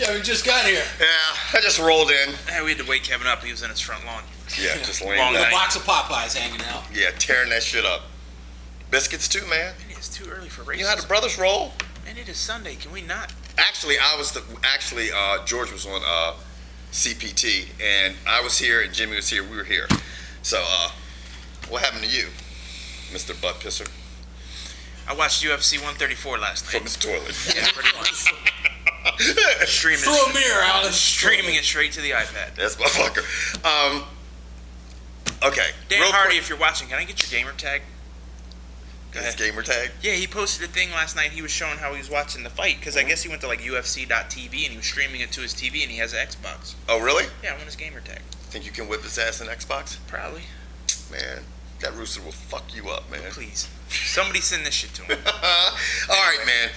Yeah, we just got here. Yeah, I just rolled in. Yeah, we had to wake Kevin up. He was in his front lawn. Yeah, just laying Long down. With a box of Popeyes hanging out. Yeah, tearing that shit up. Biscuits too, man. Man, it's too early for racism. You know how the brothers roll? Man, it is Sunday. Can we not? Actually, George was on CPT, and I was here, and Jimmy was here. We were here. So, what happened to you, Mr. Butt Pisser? I watched UFC 134 last night. From his toilet. Yeah, pretty much. Streaming Throw a mirror out and streaming it straight to the iPad. That's motherfucker. Okay. Dan real Hardy, quick. if you're watching, can I get your gamer tag? Go His ahead. gamer tag? Yeah, he posted a thing last night. He was showing how he was watching the fight because I guess he went to like UFC.tv and he was streaming it to his TV and he has an Xbox. Oh, really? Yeah, I want his gamer tag. Think you can whip his ass in Xbox? Probably. Man, that rooster will fuck you up, man. Please. Somebody send this shit to him. All right, man.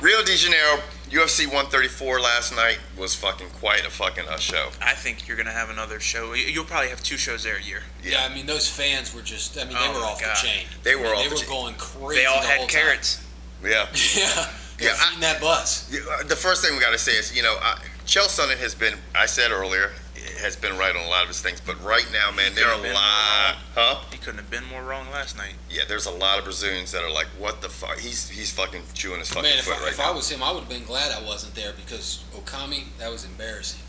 Rio de Janeiro, UFC 134 last night was fucking quite a fucking show. I think you're going to have another show. You'll probably have 2 shows there a year. Yeah, I mean, those fans were just, I mean, Oh they were my off God. the chain. They were off They the were chain. going crazy. They all the had whole carrots. Yeah. Time. Yeah. Yeah, Feeding that bus. The first thing we got to say is, Chael Sonnen has been, I said earlier, has been right on a lot of his things, but right now, man, there are a lot. Huh? He couldn't have been more wrong last night. Yeah, there's a lot of Brazilians that are like, what the fuck? He's fucking chewing his fucking Man, foot right if now. I was him, I would have been glad I wasn't there because Okami, that was embarrassing.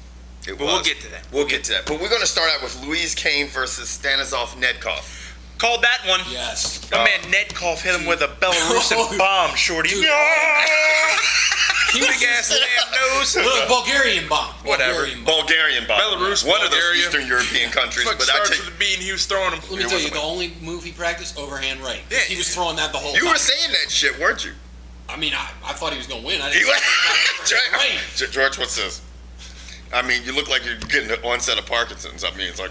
It But was. we'll get to that. We'll get to that. But we're going to start out with Louise Kane versus Stanislav Nedkov. Called that one. Yes. My man Nedkov hit him with a Belarusian bomb, shorty. Dude. Big ass damn nose. Look, Bulgarian bomb. Whatever. Bulgarian bomb. Belarus, One of those Bulgaria. Eastern European countries. Fuck But I starts tell with the bean he was throwing him. Let me It tell you, wasn't the only move he practiced, overhand right. Yeah, He was throwing that the whole you time. were saying that shit, weren't you? I mean, I thought he was going to win. I You didn't say right. George, what's this? I mean, you look like you're getting the onset of Parkinson's. I mean, it's like,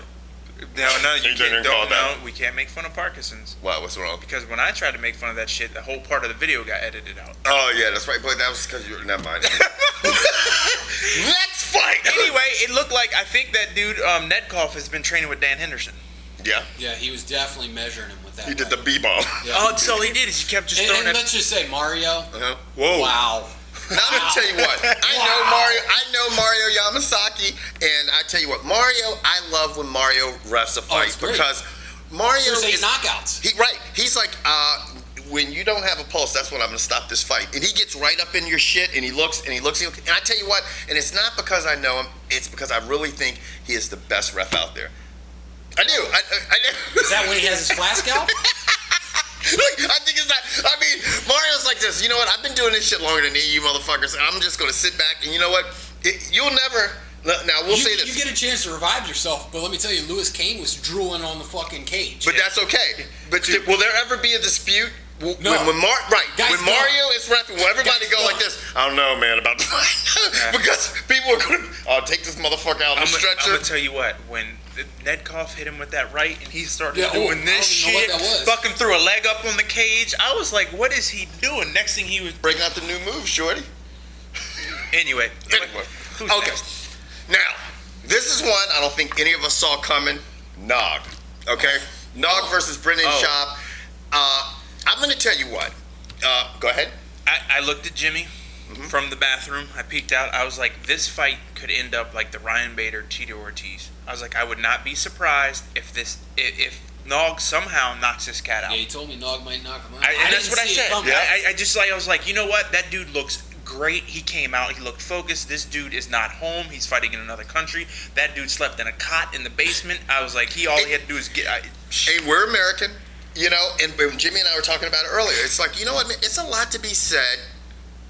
No, you didn't can't. call it that. No, we can't make fun of Parkinson's. wow, what's wrong? Because when I tried to make fun of that shit, the whole part of the video got edited out. Oh, yeah, that's right. But that was because you're, never mind. Let's fight. Anyway, it looked like, I think that dude, Nedkov, has been training with Dan Henderson. Yeah, Yeah, he was definitely measuring him with that. he did the right. B-bomb. Yeah. Oh, that's all he did is he kept just throwing And that. let's just say Mario. Uh-huh. Whoa. Wow. Now I'm gonna tell you what. I know Mario Yamasaki, and I tell you what, Mario. I love when Mario refs a fight it's great. because Mario There's 8 is knockouts. He's like, when you don't have a pulse, that's when I'm gonna stop this fight. And he gets right up in your shit, and he looks, and I tell you what, and it's not because I know him. It's because I really think he is the best ref out there. I do. I do. Is that when he has his flask out? Look, I think it's not. I mean, Mario's like this. You know what? I've been doing this shit longer than you motherfuckers. I'm just going to sit back, and you know what? You'll never. Now, we'll say this. You get a chance to revive yourself, but let me tell you, Lewis Kane was drooling on the fucking cage. But that's okay. But will there ever be a dispute? No. When Guys, when Mario is refing, will everybody Guys, go no. like this? I don't know, man, about the fight. Because people are going to take this motherfucker out on the I'm stretcher. gonna tell you what, when Nedkov hit him with that right and he started Yeah, doing I this don't even know shit, what that was. fucking threw a leg up on the cage, I was like, what is he doing? Next thing he was. Breaking out the new move, shorty. Anyway. Who's Okay. next? Now, this is one I don't think any of us saw coming. Nog. Okay? Nog versus Brendan Schaub. I'm going to tell you what. Go ahead. I looked at Jimmy from the bathroom. I peeked out. I was like, this fight could end up like the Ryan Bader Tito Ortiz. I was like, I would not be surprised if Nog somehow knocks this cat out. Yeah, he told me Nog might knock him out. And that's didn't what I see it said. coming. I was like, you know what? That dude looks great. He came out. He looked focused. This dude is not home. He's fighting in another country. That dude slept in a cot in the basement. I was like, all he had to do is get. Hey, we're American, you know, and Jimmy and I were talking about it earlier. It's like, you know what, man, it's a lot to be said,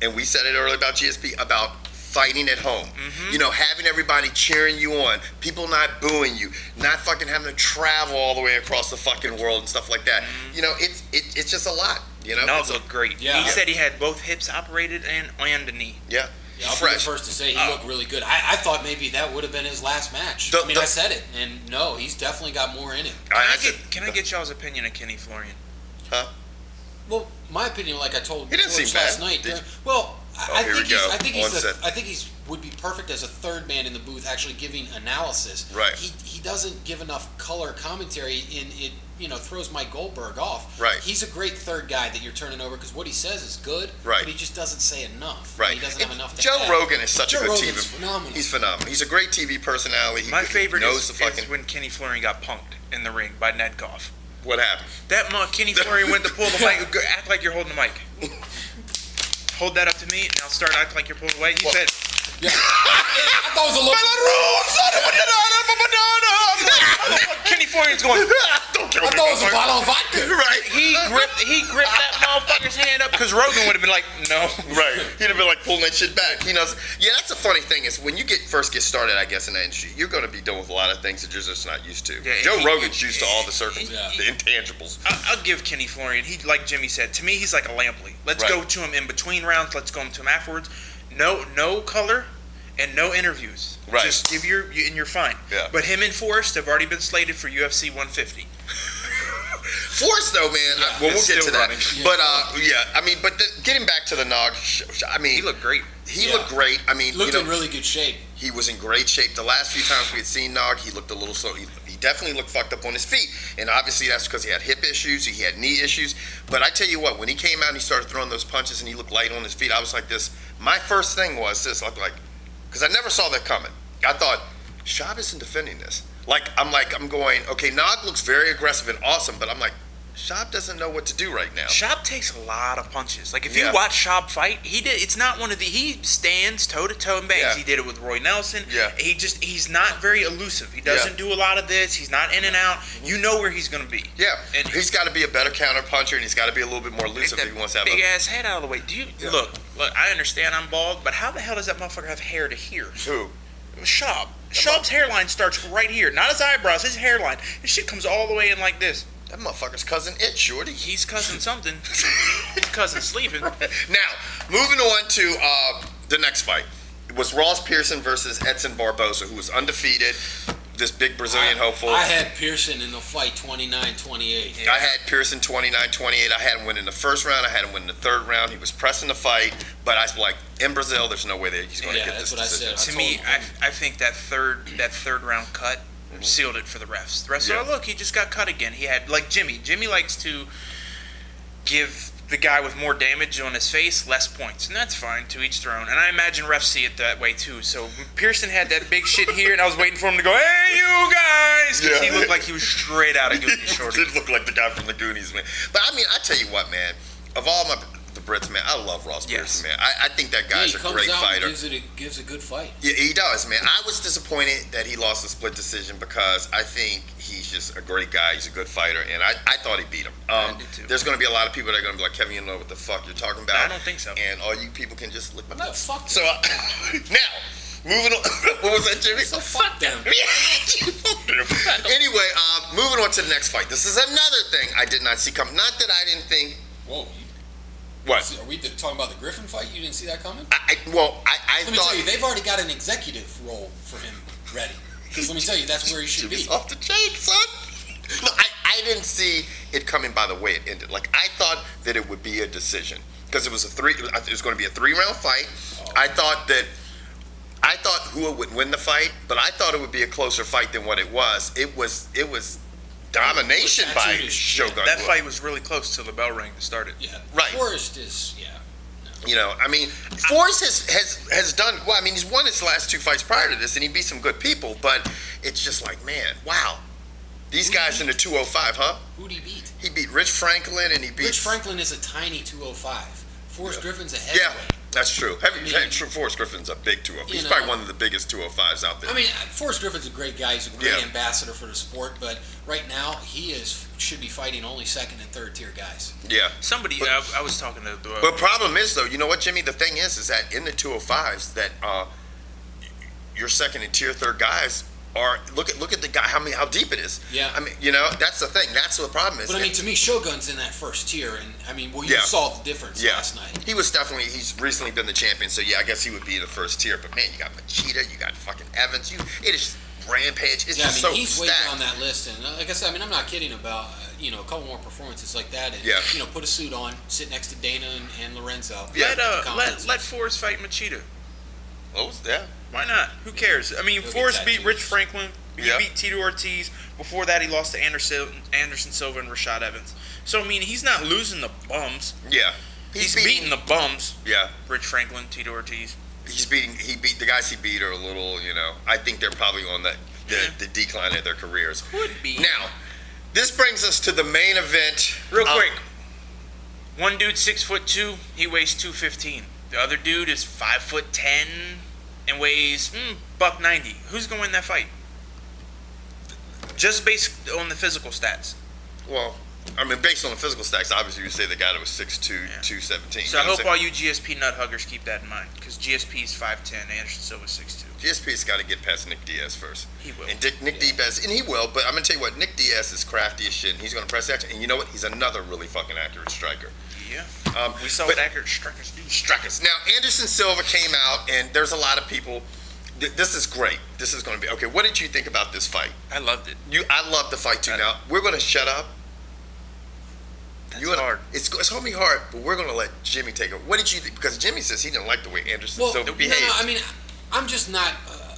and we said it earlier about GSP, about fighting at home. You know, having everybody cheering you on, people not booing you, not fucking having to travel all the way across the fucking world and stuff like that. You know, it's just a lot, you know? Nog looked great. Yeah. He said he had both hips operated and a knee. Yeah. Yeah, I'll be Fresh. the first to say he looked really good. I thought maybe that would have been his last match. I said it, and no, he's definitely got more in him. Can I get y'all's opinion of Kenny Florian? Huh? Well, my opinion, like I told He didn't George seem last bad. night. Did you? Well, I here we think go. I think One he's set. I think he's would be perfect as a third man in the booth, actually giving analysis. Right. He doesn't give enough color commentary, and it throws Mike Goldberg off. Right. He's a great third guy that you're turning over because what he says is good. Right. But he just doesn't say enough. Right. He doesn't have enough to Joe add. Rogan is such a good Rogan's TV. phenomenal. He's phenomenal. He's a great TV personality. My favorite knows is when when Kenny Florian got punked in the ring by Nedkoff. what happened. Kenny Florian went to pull the mic. Act like you're holding the mic. Hold that up to me, and I'll start acting like you're pulling away. He said, Yeah. I thought it was a little. Kenny Florian's going, Don't kill I me, thought it was a motherfucker. bottle of vodka. Right. he gripped that motherfucker's hand up because Rogan would have been like, no. Right. He'd have been like pulling that shit back. He knows. Yeah, that's a funny thing is when you first get started, I guess, in the industry, you're going to be dealing with a lot of things that you're just not used to. Yeah, Joe Rogan's used to all the Yeah. the intangibles. I'll give Kenny Florian, like Jimmy said, to me, he's like a Lampley. Let's Right. go to him in between rounds. Let's go to him afterwards. No color and no interviews. Right. Just give and you're fine. Yeah. But him and Forrest have already been slated for UFC 150. Forrest, though, man, we'll It's get to still that. running. But, getting back to the Nog, He looked great. He looked great. I mean, Looked in really good shape. he was in great shape. The last few times we had seen Nog, he looked a little slow. He definitely looked fucked up on his feet. And obviously that's because he had hip issues, he had knee issues. But I tell you what, when he came out and he started throwing those punches and he looked light on his feet, I was like this. My first thing was this, because I never saw that coming. I thought, Schaub isn't defending this. I'm going, okay, Nog looks very aggressive and awesome, but I'm like, Schaub doesn't know what to do right now. Schaub takes a lot of punches. Like if Yeah. you watch Schaub fight, it's not one of he stands toe to toe and bangs. Yeah. He did it with Roy Nelson. Yeah. He's not very elusive. He doesn't do a lot of this. He's not in and out. You know where he's gonna be. Yeah, And he's got to be a better counter puncher, and he's got to be a little bit more elusive if he wants to have big ass head out of the way. Do you Yeah. look? I understand I'm bald, but how the hell does that motherfucker have hair to here? Who? Schaub. Schaub's hairline starts right here, not his eyebrows. His hairline. His shit comes all the way in like this. That motherfucker's cousin It, shorty. He's cousin something. His cousin sleeping. Now, moving on to the next fight. It was Ross Pearson versus Edson Barbosa, who was undefeated. This big Brazilian hopeful. I had Pearson in the fight 29-28. I had Pearson 29-28. I had him win in the first round. I had him win in the third round. He was pressing the fight, but I was like, in Brazil, there's no way that he's going to get this decision. That's what I said. To me, I think that third round cut sealed it for the refs. The refs said, "Oh look, he just got cut again." He had like Jimmy. Jimmy likes to give the guy with more damage on his face less points, and that's fine. To each their own. And I imagine refs see it that way too. So Pearson had that big shit here, and I was waiting for him to go, "Hey, you guys!" Because he looked like he was straight out of Goonies. Shorty. He did look like the guy from the Goonies, man. But I mean, I tell you what, man. Of all the Brits, man, I love Ross Pearson, man. I think that guy's a great fighter. Gives a good fight. Yeah, he does, man. I was disappointed that he lost the split decision because I think he's just a great guy. He's a good fighter, and I thought he beat him. I did too. There's going to be a lot of people that are going to be like, Kevin, you know what the fuck you're talking about? I don't think so. And all you people can just lick my No, nuts. fuck So, now, moving on. What was that, Jimmy? So fuck them. Anyway, moving on to the next fight. This is another thing I did not see coming. Not that I didn't think. Whoa. What? Are we talking about the Griffin fight? You didn't see that coming? I Let me thought. tell you, they've already got an executive role for him ready. Because let me tell you, that's where he should be. Jimmy's off the chain, son. Look, I didn't see it coming by the way it ended. Like, I thought that it would be a decision because it was it was going to be a 3-round fight. Oh. I thought Rua would win the fight, but I thought it would be a closer fight than what it was. It was domination by Tattooed as shit. Shogun That Rua. fight was really close till the bell rang to start it. Yeah. Right. Forrest is, yeah. You know, I mean, Forrest has done well. I mean, he's won his last 2 fights prior to this, and he beat some good people. But it's just like, man, wow, these guys in the 205, huh? Who'd he beat? He beat Rich Franklin, and he beat. Rich Franklin is a tiny 205. Forrest Griffin's a Yeah, heavyweight. that's true. Forrest Griffin's a big 205. He's probably one of the biggest 205s out there. I mean, Forrest Griffin's a great guy. He's a great Yeah. ambassador for the sport. But right now, should be fighting only 2nd and 3rd tier guys. yeah. I was talking to the. But problem is, though, you know what, Jimmy? The thing is that in the 205s, that your 2nd and tier 3rd guys are look at the guy how deep it is. Yeah. I mean, you know, that's the thing. That's what the problem is. But I mean, to me, Shogun's in that 1st tier, and I mean, you Yeah. saw the difference last night. He's recently been the champion, so yeah, I guess he would be in the 1st tier. But man, you got Machida, you got fucking Evans, it is Rampage. It's Yeah, I just mean, so he's way stacked. down that list, and like I said, I mean, I'm not kidding about a couple more performances like that, and Yeah. put a suit on, sit next to Dana and Lorenzo. Yeah. at the conferences. Let Forrest fight Machida. Oh, yeah. Why not? Who cares? I mean, Forrest beat Rich Franklin. He beat Tito Ortiz. Before that, he lost to Anderson Silva and Rashad Evans. So, I mean, he's not losing the bums. Yeah. He's beating the bums. Yeah. Rich Franklin, Tito Ortiz. He beat the guys he beat are a little, I think they're probably on the decline of their careers. Could be. Now, this brings us to the main event. Real quick. One dude's 6'2", he weighs 215. The other dude is 5'10" and weighs $190. Who's gonna win that fight? Just based on the physical stats. Well, I mean, based on the physical stats, obviously you say the guy that was 6'2", 217. So I hope all you GSP nut huggers keep that in mind, because GSP is 5'10", Anderson Silva is 6'2". GSP's got to get past Nick Diaz first. He will. And Nick Diaz, and he will, but I'm going to tell you what, Nick Diaz is crafty as shit, and he's going to press action. And you know what? He's another really fucking accurate striker. Yeah. We saw what accurate strikers do. Strikers. Now, Anderson Silva came out, and there's a lot of people. This is great. This is going to be okay. What did you think about this fight? I loved it. I loved the fight too. Now we're going to shut up. That's hard. It's going to be hard, but we're going to let Jimmy take it. What did you think? Because Jimmy says he didn't like the way Anderson Silva behaved. No, I mean, I'm just not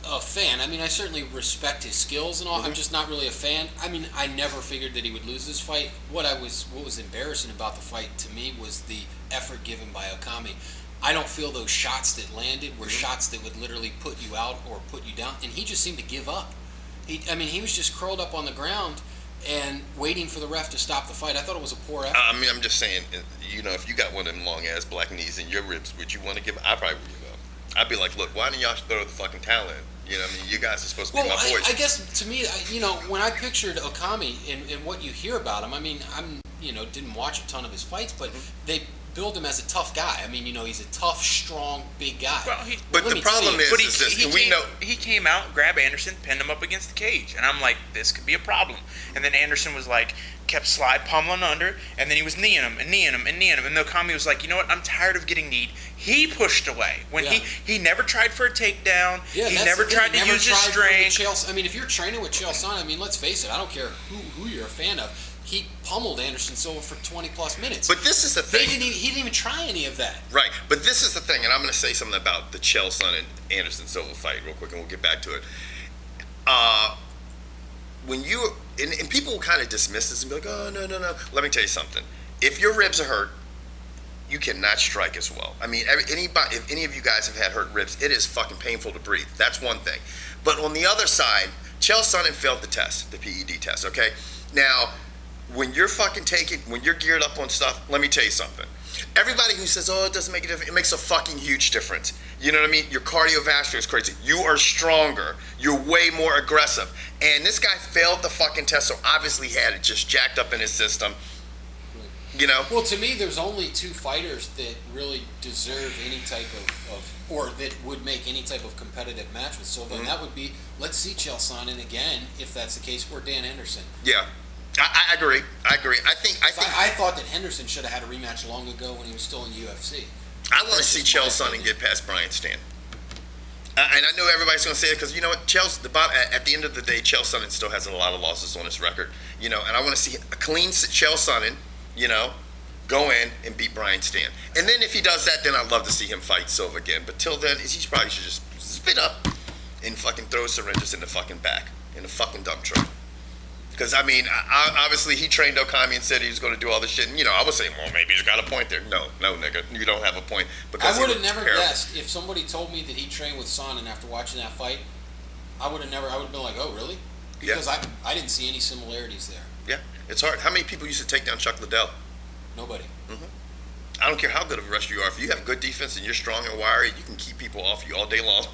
a fan. I mean, I certainly respect his skills and all. Mm-hmm. I'm just not really a fan. I mean, I never figured that he would lose this fight. What was embarrassing about the fight to me was the effort given by Okami. I don't feel those shots that landed were shots that would literally put you out or put you down, and he just seemed to give up. He was just curled up on the ground and waiting for the ref to stop the fight. I thought it was a poor effort. I mean, I'm just saying, if you got one of them long ass black knees in your ribs, would you want to give? I probably would give up. I'd be like, look, why don't y'all throw the fucking towel in? I mean, you guys are supposed to be my boys. I guess to me, when I pictured Okami and what you hear about him, I mean, didn't watch a ton of his fights, but they build him as a tough guy. I mean, he's a tough, strong, big guy. Well, but the problem is this, we know he came out, grabbed Anderson, pinned him up against the cage, and I'm like, this could be a problem. And then Anderson was like, kept slide pummeling under, and then he was kneeing him, and Okami was like, you know what? I'm tired of getting kneed. He pushed away when he never tried for a takedown. Yeah, he never tried to use his strength. I mean, if you're training with Chael Sonnen, I mean, let's face it. I don't care who you're a fan of. He pummeled Anderson Silva for 20-plus minutes. But this is the thing. He didn't even try any of that. Right. But this is the thing, and I'm going to say something about the Chael Sonnen and Anderson Silva fight real quick, and we'll get back to it. When you and people will kind of dismiss this and be like, oh, no. Let me tell you something. If your ribs are hurt, you cannot strike as well. I mean, if any of you guys have had hurt ribs, it is fucking painful to breathe. That's one thing. But on the other side, Chael Sonnen failed the test, the PED test, okay? Now, when you're when you're geared up on stuff, let me tell you something. Everybody who says, oh, it doesn't make a difference, it makes a fucking huge difference. You know what I mean? Your cardiovascular is crazy. You are stronger. You're way more aggressive. And this guy failed the fucking test, so obviously he had it just jacked up in his system. Well, to me, there's only two fighters that really deserve any type of or that would make any type of competitive match with Silva, and that would be, let's see Chael Sonnen again, if that's the case, or Dan Henderson. Yeah. I agree. I thought that Henderson should have had a rematch long ago when he was still in UFC. I want to see Chael Sonnen get past Brian Stann. And I know everybody's going to say it because you know what, at the end of the day, Chael Sonnen still has a lot of losses on his record. And I want to see a clean Chael Sonnen, go in and beat Brian Stann. And then if he does that, then I'd love to see him fight Silva again. But till then, he probably should just spit up and fucking throw syringes in the fucking back, in the fucking dump truck. Because, I mean, obviously he trained Okami and said he was going to do all this shit. And, I was saying, well, maybe he's got a point there. No, nigga, you don't have a point. Because I would have never guessed if somebody told me that he trained with Sonnen after watching that fight. I would have been like, oh, really? Because I didn't see any similarities there. Yeah, it's hard. How many people used to take down Chuck Liddell? Nobody. I don't care how good of a wrestler you are. If you have good defense and you're strong and wiry, you can keep people off you all day long.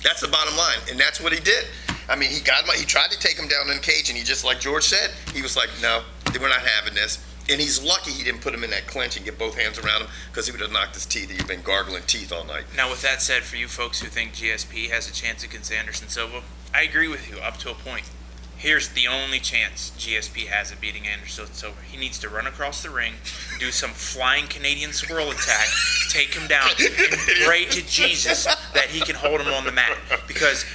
That's the bottom line, and that's what he did. I mean, he tried to take him down in the cage, and he just, like George said, he was like, no, we're not having this. And he's lucky he didn't put him in that clinch and get both hands around him, because he would have knocked his teeth. He'd been gargling teeth all night. Now, with that said, for you folks who think GSP has a chance against Anderson Silva, I agree with you up to a point. Here's the only chance GSP has of beating Anderson Silva. He needs to run across the ring, do some flying Canadian squirrel attack, take him down, and pray to Jesus that he can hold him on the mat. Because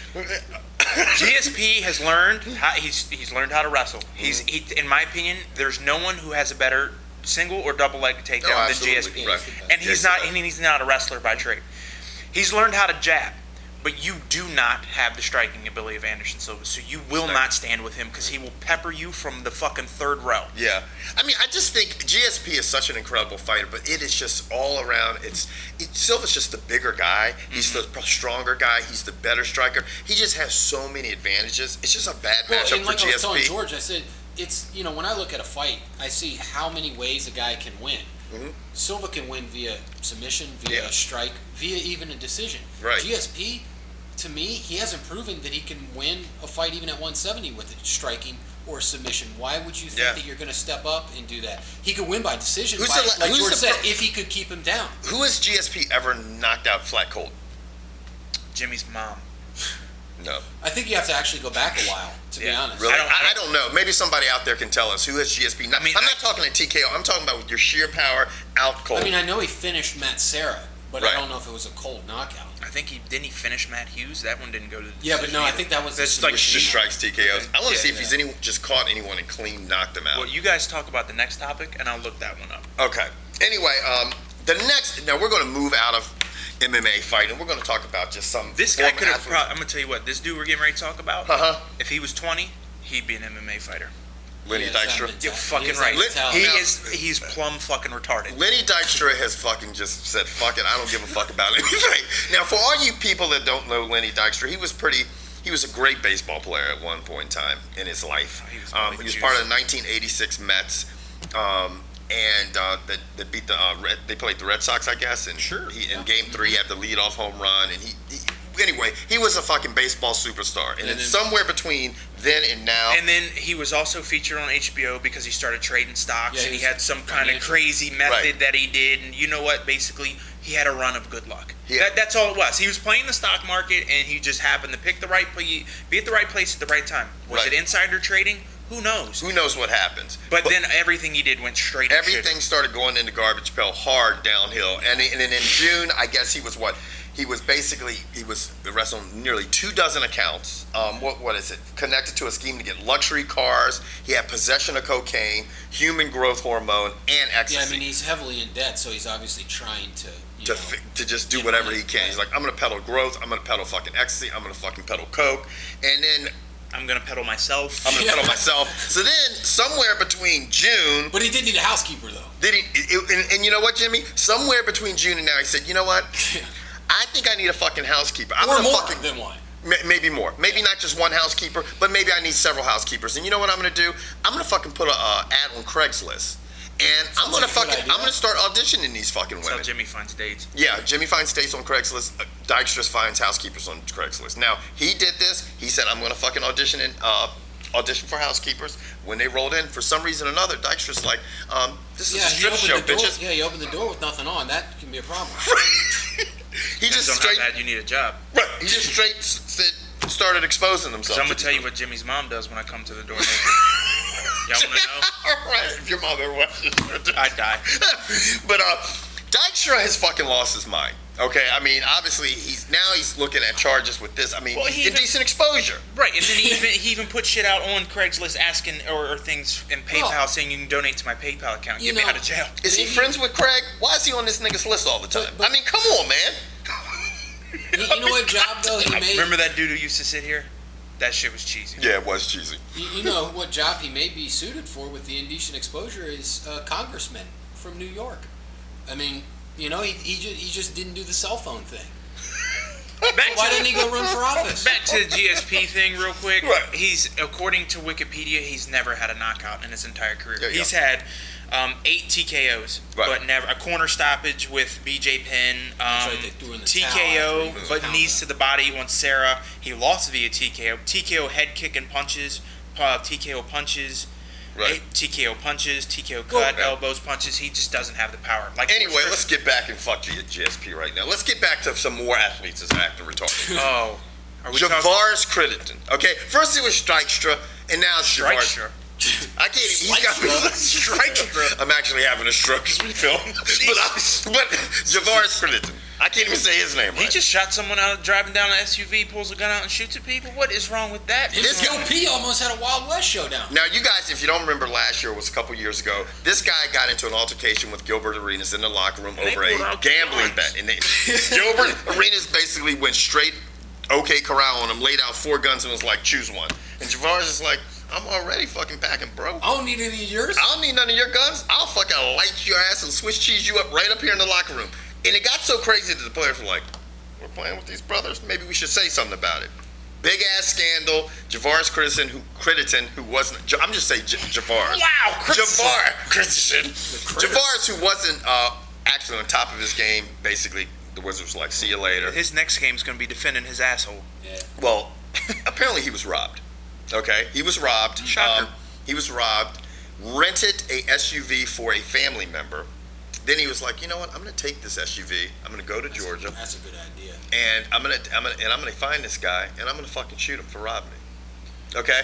GSP has learned he's learned how to wrestle. In my opinion, there's no one who has a better single or double leg takedown than GSP. Right. And he's not a wrestler by trade. He's learned how to jab. But you do not have the striking ability of Anderson Silva, so you will not stand with him because he will pepper you from the fucking third row. Yeah. I mean, I just think GSP is such an incredible fighter, but it is just all around. Silva's just the bigger guy. He's the stronger guy. He's the better striker. He just has so many advantages. It's just a bad matchup and like for I was GSP. telling George, I said, it's, when I look at a fight, I see how many ways a guy can win. Silva can win via submission, via a strike, via even a decision. Right. GSP, to me, he hasn't proven that he can win a fight even at 170 with it, striking or submission. Why would you think that you're going to step up and do that? He could win by decision, like George said, if he could keep him down. Who has GSP ever knocked out flat cold? Jimmy's mom. No. I think you have to actually go back a while, to be honest. Really? I don't know. Maybe somebody out there can tell us who has GSP. I'm not talking a TKO. I'm talking about with your sheer power out cold. I mean, I know he finished Matt Serra, but I don't know if it was a cold knockout. I think didn't he finish Matt Hughes? That one didn't go to the Yeah, but no, I think that was That's like just strikes TKOs. I want to see if yeah. he's just caught anyone and clean knocked them out. Well, you guys talk about the next topic, and I'll look that one up. Okay. Anyway, now we're going to move out of MMA fighting. We're going to talk about just some. This guy could have. I'm going to tell you what. This dude we're getting ready to talk about. If he was 20, he'd be an MMA fighter. Lenny Dykstra. You're fucking right. He's plumb fucking retarded. Lenny Dykstra has fucking just said, fuck it, I don't give a fuck about anything. Now, for all you people that don't know Lenny Dykstra, he was a great baseball player at one point in time in his life. He was part of the 1986 Mets, that beat they played the Red Sox, I guess, and in Game 3 he had the leadoff home run, and he was a fucking baseball superstar, and it's somewhere between then and now. And then he was also featured on HBO because he started trading stocks, and he had some kind of crazy method that he did, and you know what? Basically, he had a run of good luck. Yeah. That's all it was. He was playing the stock market, and he just happened to pick the right be at the right place at the right time. Was it insider trading? Who knows? Who knows what happens? But then everything he did went straight. Everything started going into garbage pail hard downhill, and in June, I guess he was wrestling nearly 24 accounts. What is it? Connected to a scheme to get luxury cars. He had possession of cocaine, human growth hormone, and ecstasy. Yeah, I mean, he's heavily in debt, so he's obviously trying to just do whatever he can. He's like, I'm gonna peddle growth. I'm gonna peddle fucking ecstasy. I'm gonna fucking peddle coke, and then I'm gonna peddle myself. I'm gonna peddle myself. So then, somewhere between June, but he did need a housekeeper though. Did he? And you know what, Jimmy? Somewhere between June and now, he said, you know what? I think I need a fucking housekeeper. Than one. Maybe more. Maybe not just one housekeeper, but maybe I need several housekeepers. And you know what I'm going to do? I'm going to fucking put an ad on Craigslist. And I'm going to start auditioning these fucking women. So Jimmy finds dates. Yeah, Jimmy finds dates on Craigslist. Dykstra finds housekeepers on Craigslist. Now, he did this. He said, I'm going to fucking audition for housekeepers. When they rolled in, for some reason or another, Dykstra's like, this is a strip show, bitches. Yeah, you open the door with nothing on. That can be a problem. He just straight. How bad you need a job. Right. He just started exposing himself. I'm gonna tell you what Jimmy's mom does when I come to the door. Y'all wanna know? All right. If your mom ever watches, I'd die. But Dykstra has fucking lost his mind. Okay, I mean, obviously he's looking at charges with this. I mean, indecent exposure. Right, and then he even put shit out on Craigslist asking or things in PayPal saying you can donate to my PayPal account. Get me out of jail. Is he friends with Craig? Why is he on this nigga's list all the time? I mean, come on, man. You know what job though he made? Remember that dude who used to sit here? That shit was cheesy. Yeah, it was cheesy. You know what job he may be suited for with the indecent exposure is congressman from New York. I mean, he just didn't do the cell phone thing. Why didn't he go run for office? Back to the GSP thing real quick. Right. He's, according to Wikipedia, he's never had a knockout in his entire career. He's had 8 TKOs, but never a corner stoppage with BJ Penn. They threw in the TKO, but knees to the body on Sarah. He lost via TKO. TKO head kick and punches. TKO punches. Right. TKO punches, TKO cut, elbows, punches. He just doesn't have the power. Anyway, let's get back and fuck GSP right now. Let's get back to some more athletes that's acting retarded. Oh. Javaris Crittenton. Okay, first it was Dykstra, and now it's Javaris. I can't even. He's got Dykstra. I'm actually having a stroke as we film. But Javaris Crittenton. I can't even say his name right. He just shot someone out driving down an SUV, pulls a gun out and shoots at people. What is wrong with that? This P almost had a Wild West showdown. Now, you guys, if you don't remember last year, it was a couple years ago, this guy got into an altercation with Gilbert Arenas in the locker room over a gambling bet. And Gilbert Arenas basically went straight OK Corral on him, laid out 4 guns and was like, choose one. And Javaris is like, I'm already fucking packing, bro. I don't need any of yours. I don't need none of your guns. I'll fucking light your ass and Swiss cheese you up right up here in the locker room. And it got so crazy that the players were like, we're playing with these brothers? Maybe we should say something about it. Big ass scandal. Javaris Crittenton, who wasn't, I'm just saying Javaris. Wow, Crittenton. Javaris, who wasn't actually on top of his game, basically, the Wizards were like, see you later. His next game's going to be defending his asshole. Yeah. Well, apparently he was robbed. Okay? He was robbed. Shocker. He was robbed, rented a SUV for a family member. Then he was like, you know what? I'm going to take this SUV. I'm going to go to Georgia. That's a good idea. And I'm going to find this guy and I'm going to fucking shoot him for robbing me. Okay?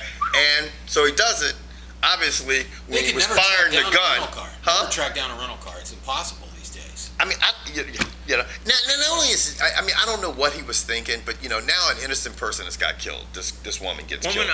And so he does it. Obviously, when he was firing the gun, Never track down a rental car. It's impossible these days. I mean, you know, not only is I mean, I don't know what he was thinking, but you know, now an innocent person has got killed. This woman gets killed.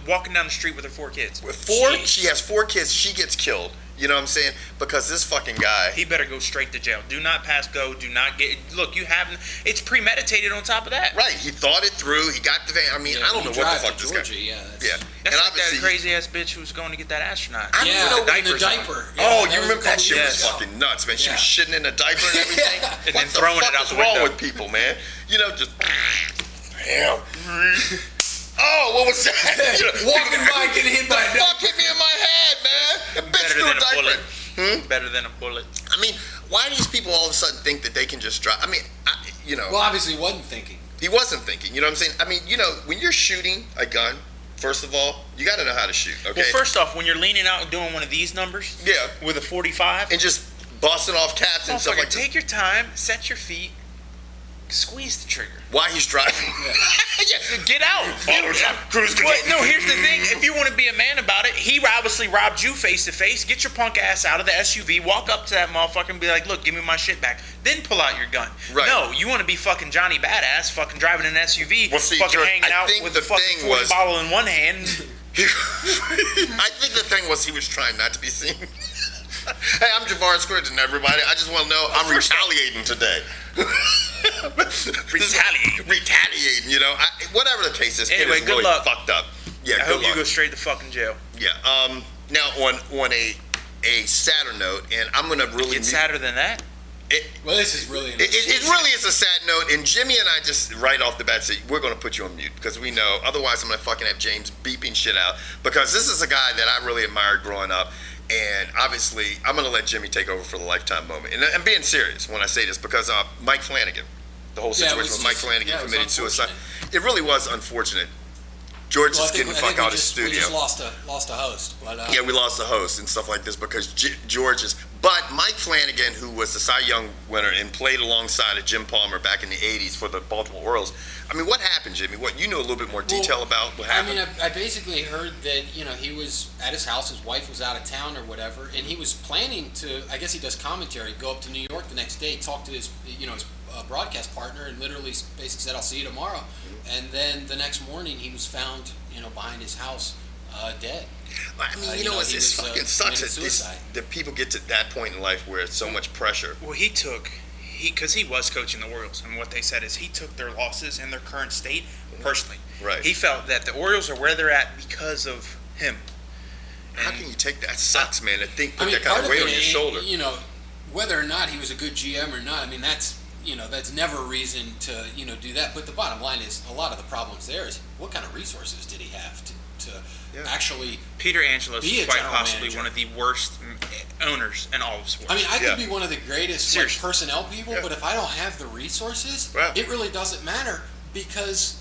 Walking down the street with her 4 kids. With 4, she has 4 kids. She gets killed. You know what I'm saying? Because this fucking guy. He better go straight to jail. Do not pass go. Do not get. Look, you haven't. It's premeditated on top of that. Right. He thought it through. He got the van. I mean, I don't know what the fuck this Georgia, guy. Yeah. That's like that crazy ass bitch who was going to get that astronaut. I don't know. In the diaper. Oh, you remember that shit was fucking nuts, man. She was shitting in a diaper and everything. And then throwing it out the window. What's wrong with people, man? You know, just. Damn. Oh, what was that? You know, Walking by, getting hit by a fuck hit me in my head, man. Bitch Better threw than a a diaper. bullet. Better than a bullet. I mean, why do these people all of a sudden think that they can just drive? I mean, you know. Well, obviously, he wasn't thinking. He wasn't thinking. You know what I'm saying? I mean, you know, when you're shooting a gun, first of all, you got to know how to shoot. Okay. Well, first off, when you're leaning out and doing one of these numbers, Yeah. with a 45, And just busting off caps and stuff like that. take your time, set your feet, squeeze the trigger. While he's driving. Get out. Cruise control. No, here's the thing. If you want to be a man about it, he obviously robbed you face to face. Get your punk ass out of the SUV, walk up to that motherfucker and be like, look, give me my shit back. Then pull out your gun. Right. No, you want to be fucking Johnny Badass, fucking driving an SUV, Well, see, fucking George, hanging I out think with the the fucking thing 40 was- bottle in one hand. I think the thing was he was trying not to be seen. Hey, I'm Javaris Crittenton, everybody. I just want to know I'm retaliating today. Retaliating, you know. Whatever the case is, Anyway, it is good really luck. fucked up. Yeah, I good hope luck. you go straight to fucking jail. Yeah. Now on a sadder note, and I'm gonna really It's sadder than that. Well, this is really. It really is a sad note, and Jimmy and I just right off the bat say we're going to put you on mute because we know otherwise I'm going to fucking have James beeping shit out because this is a guy that I really admired growing up, and obviously I'm going to let Jimmy take over for the lifetime moment. And I'm being serious when I say this because Mike Flanagan, the whole situation with Mike Flanagan committed suicide, it really was unfortunate. George is getting the fuck out of the studio. We just lost a host. But, yeah, we lost the host and stuff like this because George is. But Mike Flanagan, who was the Cy Young winner and played alongside of Jim Palmer back in the '80s for the Baltimore Orioles. I mean, what happened, Jimmy? What you know a little bit more detail about what happened? I mean, I basically heard that he was at his house, his wife was out of town or whatever, and he was planning to. I guess he does commentary. Go up to New York the next day, talk to his his broadcast partner, and literally basically said, "I'll see you tomorrow." And then the next morning, he was found, behind his house, dead. I mean, it fucking sucks that people get to that point in life where it's so much pressure. Well, because he was coaching the Orioles, and what they said is he took their losses in their current state personally. Right. He felt that the Orioles are where they're at because of him. How can you take that? That sucks, man. To think put I mean, that kind of weight on your shoulder. Whether or not he was a good GM or not, I mean, that's never a reason to do that. But the bottom line is a lot of the problems there is what kind of resources did he have to actually. Peter Angelos be is a quite general possibly manager. one of the worst owners in all of sports. I mean, I could be one of the greatest personnel people, Yeah. but if I don't have the resources, Right. it really doesn't matter because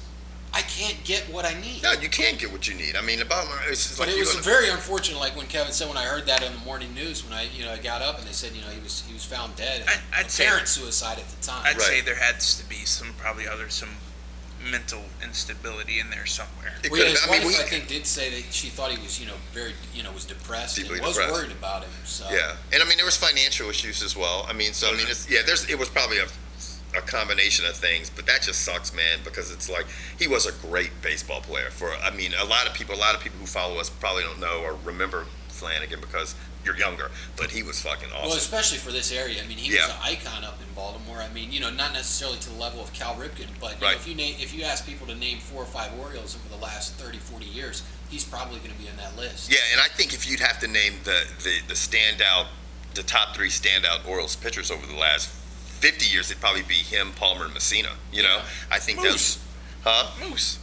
I can't get what I need. No, you can't get what you need. I mean, the bottom line is But like it was very unfortunate, like when Kevin said, when I heard that in the morning news, when I got up and they said, he was found dead. I'd say apparent suicide at the time. I'd say there has to be some mental instability in there somewhere. His wife, I think, did say that she thought he was, very, was depressed and was worried about him. So. Yeah, and I mean there was financial issues as well. I mean, so I mean, it was probably a a combination of things, but that just sucks, man, because it's like he was a great baseball player. A lot of people who follow us probably don't know or remember Flanagan because you're younger, but he was fucking awesome. Well, especially for this area. I mean, he was an icon up in Baltimore. I mean, not necessarily to the level of Cal Ripken, but if you ask people to name 4 or 5 Orioles over the last 30, 40 years, he's probably going to be on that list. Yeah, and I think if you'd have to name the top 3 standout Orioles pitchers over the last 50 years, it'd probably be him, Palmer, and Messina. I think Moose.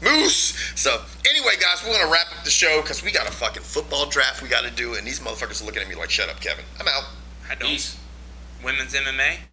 Moose. So anyway, guys, we're gonna wrap up the show because we got a fucking football draft we got to do, and these motherfuckers are looking at me like, "Shut up, Kevin. I'm out." I don't. Peace. Women's MMA.